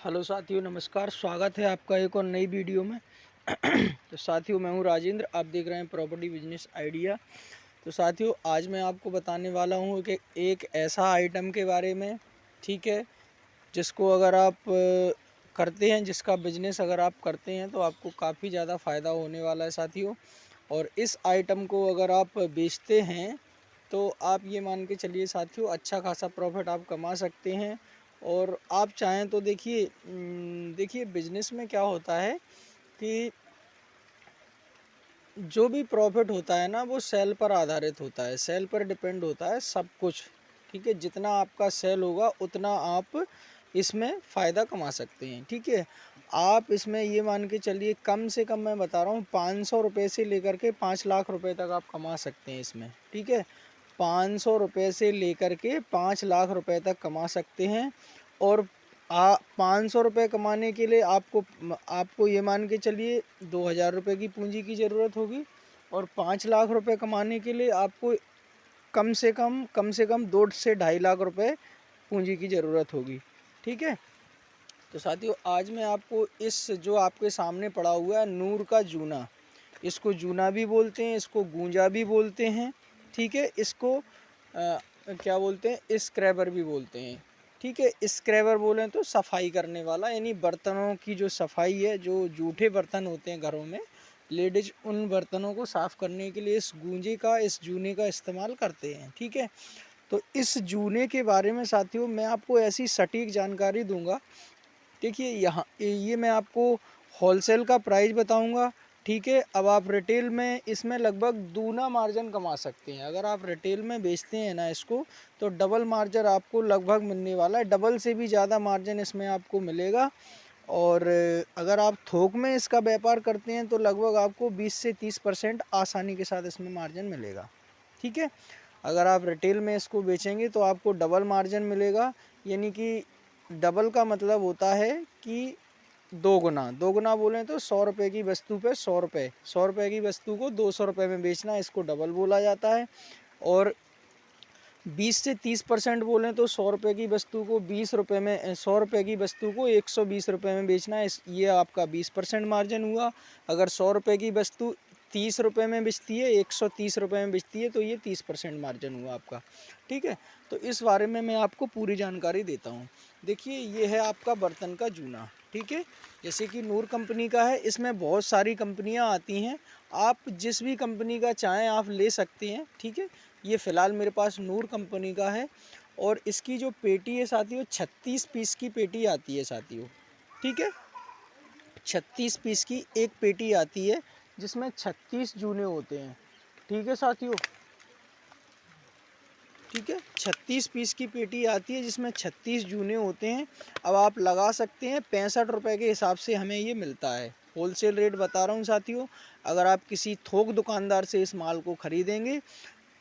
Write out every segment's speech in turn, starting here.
Hello साथियों, नमस्कार। स्वागत है आपका एक और नई वीडियो में। तो साथियों, मैं हूं राजेंद्र, आप देख रहे हैं प्रॉपर्टी बिजनेस आइडिया। तो साथियों, आज मैं आपको बताने वाला हूं कि एक ऐसा आइटम के बारे में, ठीक है, जिसको अगर आप करते हैं, जिसका बिजनेस अगर आप करते हैं तो आपको काफ़ी ज़्यादा फ़ायदा होने वाला है साथियों। और इस आइटम को अगर आप बेचते हैं तो आप ये मान के चलिए साथियों, अच्छा खासा प्रॉफिट आप कमा सकते हैं। और आप चाहें तो देखिए बिजनेस में क्या होता है कि जो भी प्रॉफिट होता है ना, वो सेल पर आधारित होता है, सेल पर डिपेंड होता है सब कुछ। ठीक है, जितना आपका सेल होगा उतना आप इसमें फ़ायदा कमा सकते हैं। ठीक है, आप इसमें ये मान के चलिए, कम से कम मैं बता रहा हूँ 500 रुपये से लेकर के 5 लाख रुपए तक आप कमा सकते हैं इसमें। ठीक है, 500 रुपये से लेकर के 5 लाख रुपए तक कमा सकते हैं। और 500 रुपये कमाने के लिए आपको ये मान के चलिए 2000 रुपये की पूंजी की ज़रूरत होगी। और 5 लाख रुपए कमाने के लिए आपको कम से कम 2 से 2.5 लाख रुपए पूंजी की ज़रूरत होगी। ठीक है, तो साथियों, आज मैं आपको इस जो आपके सामने पड़ा हुआ है नूर का जूना, इसको जूना भी बोलते हैं, इसको गूंजा भी बोलते हैं। ठीक है, इसको क्या बोलते हैं, स्क्रैबर भी बोलते हैं। ठीक है, स्क्रैबर बोलें तो सफाई करने वाला, यानी बर्तनों की जो सफाई है, जो जूठे बर्तन होते हैं घरों में, लेडीज उन बर्तनों को साफ़ करने के लिए इस जूने का इस्तेमाल करते हैं। ठीक है, तो इस जूने के बारे में साथियों मैं आपको ऐसी सटीक जानकारी दूंगा। देखिए, यहाँ ये मैं आपको होलसेल का प्राइस बताऊंगा। ठीक है, अब आप रिटेल में इसमें लगभग दूना मार्जिन कमा सकते हैं। अगर आप रिटेल में बेचते हैं ना इसको, तो डबल मार्जिन आपको लगभग मिलने वाला है, डबल से भी ज़्यादा मार्जिन इसमें आपको मिलेगा। और अगर आप थोक में इसका व्यापार करते हैं तो लगभग आपको 20 से 30% आसानी के साथ इसमें मार्जिन मिलेगा। ठीक है, अगर आप रिटेल में इसको बेचेंगे तो आपको डबल मार्जिन मिलेगा। यानी कि डबल का मतलब होता है कि दो गुना, दो गुना बोलें तो 100 रुपये की वस्तु पे 100 रुपये, 100 रुपये की वस्तु को 200 रुपये में बेचना, इसको डबल बोला जाता है। और 20 से 30% बोलें तो 100 रुपये की वस्तु को 20 रुपये में, 100 रुपये की वस्तु को 120 रुपये में बेचना, ये आपका 20% मार्जिन हुआ। अगर 100 रुपये की वस्तु 30 रुपये में बेचती है, 130 रुपये में बेचती है, तो ये 30% मार्जिन हुआ आपका। ठीक है, तो इस बारे में मैं आपको पूरी जानकारी देता हूँ। देखिए, ये है आपका बर्तन का जूना। ठीक है, जैसे कि नूर कंपनी का है, इसमें बहुत सारी कंपनियाँ आती हैं, आप जिस भी कंपनी का चाहें आप ले सकते हैं। ठीक है, ये फ़िलहाल मेरे पास नूर कंपनी का है। और इसकी जो पेटी है साथियों, 36 पीस की पेटी आती है साथियों। ठीक है, 36 पीस की एक पेटी आती है, जिसमें 36 जूने होते हैं। ठीक है साथियों, ठीक है, 36 पीस की पेटी आती है जिसमें 36 जूने होते हैं। अब आप लगा सकते हैं 65 रुपये के हिसाब से हमें ये मिलता है। होलसेल रेट बता रहा हूँ साथियों। अगर आप किसी थोक दुकानदार से इस माल को ख़रीदेंगे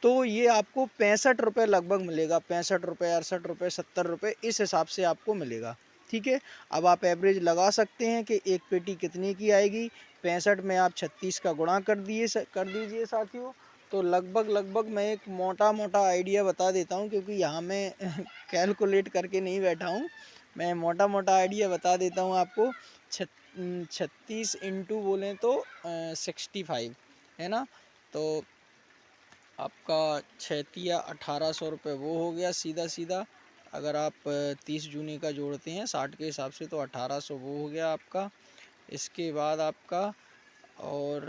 तो ये आपको 65 रुपये लगभग मिलेगा, 65 रुपये, 68 रुपये, 70 रुपये, इस हिसाब से आपको मिलेगा। ठीक है, अब आप एवरेज लगा सकते हैं कि एक पेटी कितने की आएगी। 65 में आप 36 का गुणा कर दीजिए साथियों। तो लगभग मैं एक मोटा मोटा आइडिया बता देता हूँ, क्योंकि यहाँ मैं कैलकुलेट करके नहीं बैठा हूँ, मैं मोटा मोटा आइडिया बता देता हूँ आपको। 36 इंटू बोलें तो 65 है ना, तो आपका 6 1800 रुपये वो हो गया सीधा सीधा। अगर आप 30 जूनी का जोड़ते हैं 60 के हिसाब से, तो 1800 वो हो गया आपका। इसके बाद आपका, और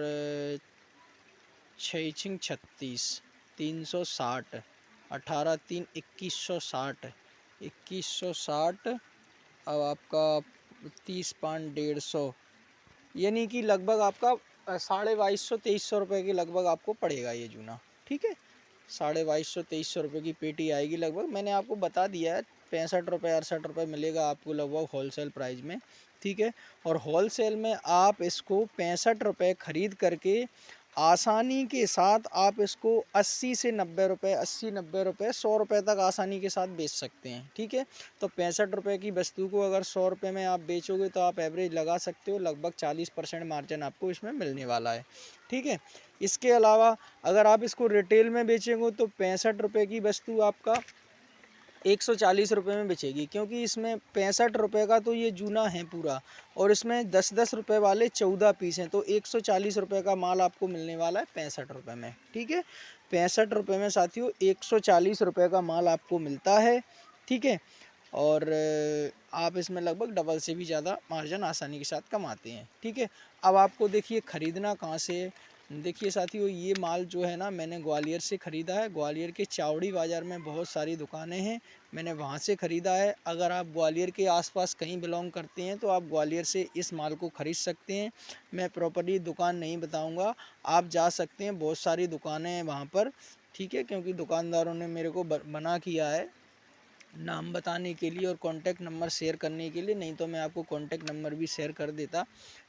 6×6 = 36, 360, 18×3 = 2160, 2160। अब आपका 30×5 = 150, यानी कि लगभग आपका 2250 रुपये के लगभग आपको पड़ेगा ये जूना। ठीक है, 2250 रुपये की पेटी आएगी लगभग। मैंने आपको बता दिया है, 65 रुपये 68 रुपये मिलेगा आपको लगभग होलसेल प्राइस में। ठीक है, और होलसेल में आप इसको 65 रुपये ख़रीद करके आसानी के साथ आप इसको 80 से 90 रुपये, 80-90 रुपये, 100 रुपये तक आसानी के साथ बेच सकते हैं। ठीक है, तो 65 रुपये की वस्तु को अगर 100 रुपये में आप बेचोगे तो आप एवरेज लगा सकते हो लगभग 40% मार्जिन आपको इसमें मिलने वाला है। ठीक है, इसके अलावा अगर आप इसको रिटेल में बेचेंगे तो 65 रुपये की वस्तु आपका 140 रुपये में बेचेगी, क्योंकि इसमें 65 रुपये का तो ये जूना है पूरा, और इसमें 10-10 रुपये वाले 14 पीस हैं, तो 140 रुपये का माल आपको मिलने वाला है 65 रुपये में। ठीक है, 65 रुपये में साथियों 140 रुपये का माल आपको मिलता है। ठीक है, और आप इसमें लगभग डबल से भी ज़्यादा मार्जिन आसानी के साथ कमाते हैं। ठीक है, अब आपको देखिए ख़रीदना कहाँ से है। देखिए साथियों, ये माल जो है ना, मैंने ग्वालियर से ख़रीदा है। ग्वालियर के चावड़ी बाज़ार में बहुत सारी दुकानें हैं, मैंने वहाँ से ख़रीदा है। अगर आप ग्वालियर के आसपास कहीं बिलोंग करते हैं तो आप ग्वालियर से इस माल को ख़रीद सकते हैं। मैं प्रॉपर्ली दुकान नहीं बताऊँगा, आप जा सकते हैं, बहुत सारी दुकानें हैं वहाँ पर। ठीक है, क्योंकि दुकानदारों ने मेरे को मना किया है नाम बताने के लिए और कॉन्टैक्ट नंबर शेयर करने के लिए, नहीं तो मैं आपको कॉन्टैक्ट नंबर भी शेयर कर देता।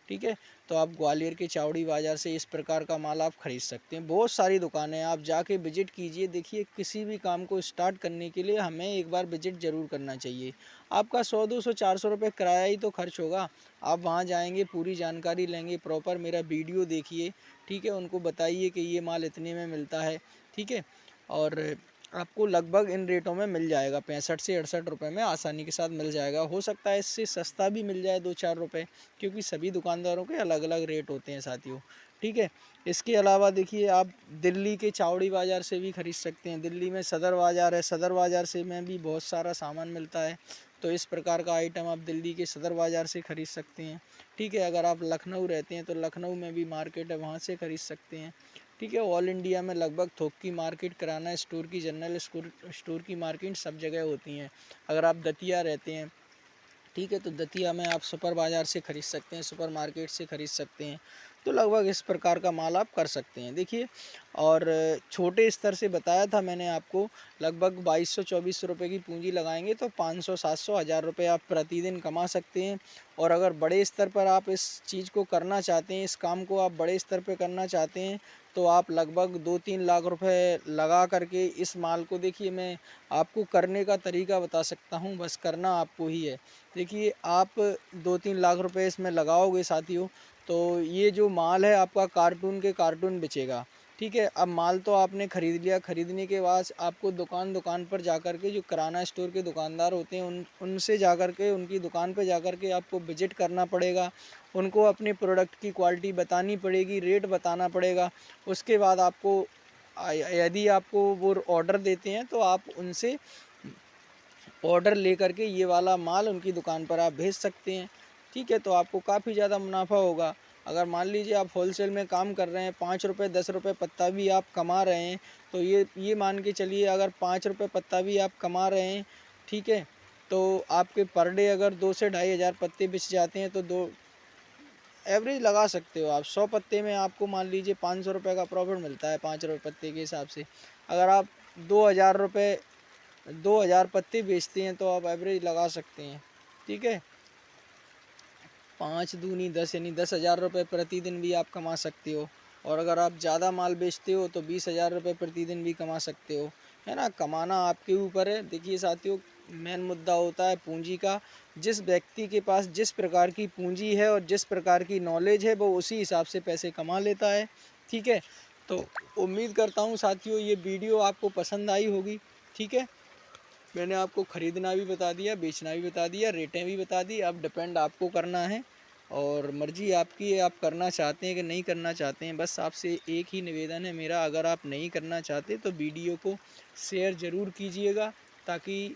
ठीक है, तो आप ग्वालियर के चावड़ी बाज़ार से इस प्रकार का माल आप ख़रीद सकते हैं। बहुत सारी दुकानें हैं, आप जाके विज़िट कीजिए। देखिए, किसी भी काम को स्टार्ट करने के लिए हमें एक बार विज़िट ज़रूर करना चाहिए। आपका 100-200-400 रुपये किराया ही तो खर्च होगा। आप वहाँ जाएंगे, पूरी जानकारी लेंगे, प्रॉपर मेरा वीडियो देखिए। ठीक है, उनको बताइए कि ये माल इतने में मिलता है। ठीक है, और आपको लगभग इन रेटों में मिल जाएगा, 65 से 68 रुपये में आसानी के साथ मिल जाएगा। हो सकता है इससे सस्ता भी मिल जाए 2-4 रुपये, क्योंकि सभी दुकानदारों के अलग अलग रेट होते हैं साथियों। ठीक है, इसके अलावा देखिए, आप दिल्ली के चावड़ी बाज़ार से भी ख़रीद सकते हैं। दिल्ली में सदर बाज़ार है, सदर बाज़ार से में भी बहुत सारा सामान मिलता है, तो इस प्रकार का आइटम आप दिल्ली के सदर बाज़ार से ख़रीद सकते हैं। ठीक है, अगर आप लखनऊ रहते हैं तो लखनऊ में भी मार्केट है, वहाँ से ख़रीद सकते हैं। ठीक है, ऑल इंडिया में लगभग थोक की मार्केट, किराना स्टोर की, जनरल स्टोर की मार्केट सब जगह होती हैं। अगर आप दतिया रहते हैं, ठीक है, तो दतिया में आप सुपर बाज़ार से ख़रीद सकते हैं, सुपर मार्केट से ख़रीद सकते हैं। तो लगभग इस प्रकार का माल आप कर सकते हैं। देखिए, और छोटे स्तर से बताया था मैंने आपको, लगभग 2200-2400 रुपये की पूंजी लगाएंगे तो 500-700-1000 रुपये आप प्रतिदिन कमा सकते हैं। और अगर बड़े स्तर पर आप इस चीज़ को करना चाहते हैं, इस काम को आप बड़े स्तर पर करना चाहते हैं, तो आप लगभग 2-3 लाख रुपए लगा करके इस माल को, देखिए मैं आपको करने का तरीका बता सकता हूँ, बस करना आपको ही है। देखिए, आप 2-3 लाख रुपए इसमें लगाओगे साथियों, तो ये जो माल है आपका कार्टून के कार्टून बिचेगा। ठीक है, अब माल तो आपने ख़रीद लिया, ख़रीदने के बाद आपको दुकान दुकान पर जाकर के, जो किराना स्टोर के दुकानदार होते हैं उनसे जाकर के, उनकी दुकान पर जाकर के आपको विजिट करना पड़ेगा, उनको अपने प्रोडक्ट की क्वालिटी बतानी पड़ेगी, रेट बताना पड़ेगा। उसके बाद आपको यदि आपको वो ऑर्डर देते हैं तो आप उनसे ऑर्डर लेकर के ये वाला माल उनकी दुकान पर आप भेज सकते हैं। ठीक है, तो आपको काफ़ी ज़्यादा मुनाफा होगा। अगर मान लीजिए आप होलसेल में काम कर रहे हैं, 5 रुपये 10 रुपये पत्ता भी आप कमा रहे हैं, तो ये मान के चलिए, अगर 5 रुपये पत्ता भी आप कमा रहे हैं, ठीक है, तो आपके पर डे अगर 2 से 2,500 पत्ते बिच जाते हैं, तो दो एवरेज लगा सकते हो आप। 100 पत्ते में आपको मान लीजिए 500 रुपये का प्रॉफिट मिलता है, 5 रुपये पत्ते के हिसाब से। अगर आप 2,000 पत्ते बेचते हैं तो आप एवरेज लगा सकते हैं। ठीक है, 5 दूनी 10, यानी 10,000 रुपये प्रतिदिन भी आप कमा सकते हो। और अगर आप ज़्यादा माल बेचते हो तो 20,000 रुपये प्रतिदिन भी कमा सकते हो, है ना। कमाना आपके ऊपर है। देखिए साथियों, मेन मुद्दा होता है पूंजी का। जिस व्यक्ति के पास जिस प्रकार की पूंजी है और जिस प्रकार की नॉलेज है, वो उसी हिसाब से पैसे कमा लेता है। ठीक है, तो उम्मीद करता हूँ साथियों ये वीडियो आपको पसंद आई होगी। ठीक है, मैंने आपको ख़रीदना भी बता दिया, बेचना भी बता दिया, रेटें भी बता दी। अब डिपेंड आपको करना है और मर्ज़ी आपकी है, आप करना चाहते हैं कि नहीं करना चाहते हैं। बस आपसे एक ही निवेदन है मेरा, अगर आप नहीं करना चाहते तो वीडियो को शेयर ज़रूर कीजिएगा, ताकि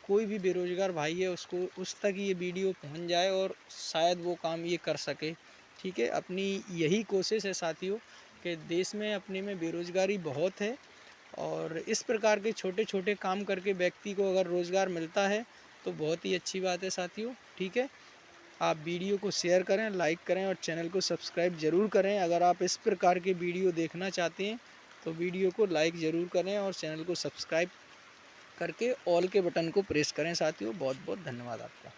कोई भी बेरोज़गार भाई है उसको उस तक ये वीडियो पहुंच जाए और शायद वो काम ये कर सके। ठीक है, अपनी यही कोशिश है साथियों कि देश में अपने में बेरोज़गारी बहुत है, और इस प्रकार के छोटे छोटे काम करके व्यक्ति को अगर रोज़गार मिलता है तो बहुत ही अच्छी बात है साथियों। ठीक है, आप वीडियो को शेयर करें, लाइक करें और चैनल को सब्सक्राइब ज़रूर करें। अगर आप इस प्रकार के वीडियो देखना चाहते हैं तो वीडियो को लाइक ज़रूर करें और चैनल को सब्सक्राइब करके ऑल के बटन को प्रेस करें साथियों। बहुत बहुत धन्यवाद आपका।